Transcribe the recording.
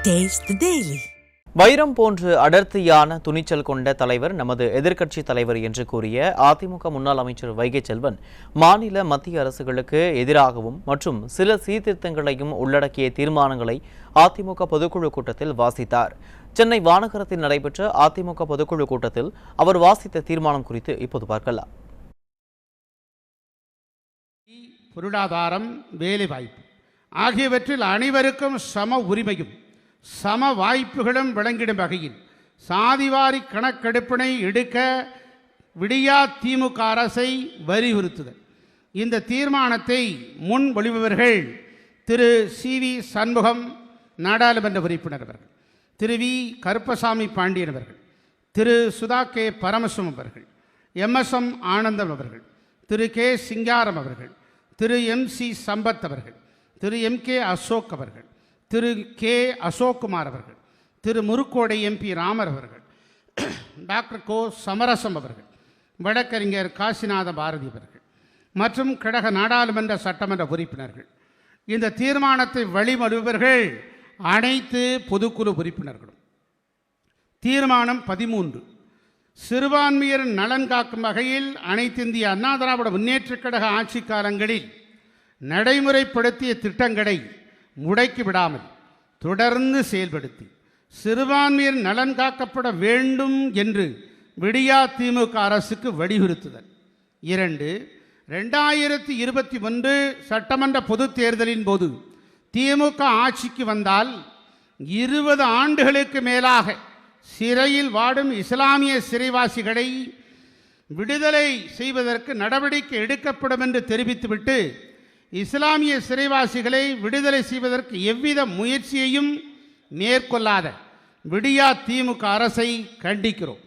Taste the Daily. வைரம் போன்று அடர்த்தியான துணிச்சல் கொண்ட தலைவர் நமது எதிர்க்கட்சி தலைவர் என்று கூறிய அதிமுக முன்னாள் அமைச்சர் வைகை செல்வன் மாநில மத்திய அரசுகளுக்கு எதிராகவும் மற்றும் சில சீர்திருத்தங்களையும் உள்ளடக்கிய தீர்மானங்களை அதிமுக பொதுக்குழு கூட்டத்தில் வாசித்தார். சென்னை வானகரத்தில் நடைபெற்ற அதிமுக பொதுக்குழு கூட்டத்தில் அவர் வாசித்த தீர்மானம் குறித்து இப்போது பார்க்கலாம். பொருளாதாரம், வேலைவாய்ப்பு ஆகியவற்றில் அனைவருக்கும் சம உரிமையும் சம வாய்ப்புகளும் வழங்கிடும் வகையில் சாதிவாரி கணக்கெடுப்பினை எடுக்க விடியா திமுக அரசை வலியுறுத்துதல். இந்த தீர்மானத்தை முன்மொழிபவர்கள் திரு சி.வி. சண்முகம் நாடாளுமன்ற உறுப்பினர் அவர்கள், திரு வி. கருப்பசாமி பாண்டியன் அவர்கள், திரு சுதா கே. பரமசிவம் அவர்கள், எம்.எஸ்.எம். ஆனந்தம் அவர்கள், திரு கே. சிங்காரம் அவர்கள், திரு எம்.சி. சம்பத் அவர்கள், திரு எம்.கே. அசோக் அவர்கள், திரு கே. அசோக்குமார் அவர்கள், திரு முருக்கோடை எம்பி ராமர் அவர்கள், டாக்டர் கோ. சமரசம் அவர்கள், வழக்கறிஞர் காசிநாத பாரதி அவர்கள் மற்றும் கழக நாடாளுமன்ற சட்டமன்ற உறுப்பினர்கள். இந்த தீர்மானத்தை வழிமொழிபவர்கள் அனைத்து பொதுக்குழு உறுப்பினர்களும். தீர்மானம் 13 சிறுபான்மையர் நலன் காக்கும் வகையில் அனைத்திந்திய அண்ணா திராவிட முன்னேற்றக் கழக ஆட்சி காலங்களில் நடைமுறைப்படுத்திய திட்டங்களை முடக்கி விடாமல் தொடர்ந்து செயல்படுத்தி சிறுபான்மையர் நலன் காக்கப்பட வேண்டும் என்று விடியா திமுக அரசுக்கு வலியுறுத்துதல். 2. 2021 சட்டமன்ற பொதுத் தேர்தலின் போது திமுக ஆட்சிக்கு வந்தால் 20 ஆண்டுகளுக்கு மேலாக சிறையில் வாடும் இஸ்லாமிய சிறைவாசிகளை விடுதலை செய்வதற்கு நடவடிக்கை எடுக்கப்படும் என்று தெரிவித்துவிட்டு இஸ்லாமிய சிறைவாசிகளை விடுதலை செய்வதற்கு எவ்வித முயற்சியையும் மேற்கொள்ளாத விடியா திமுக அரசை கண்டிக்கிறோம்.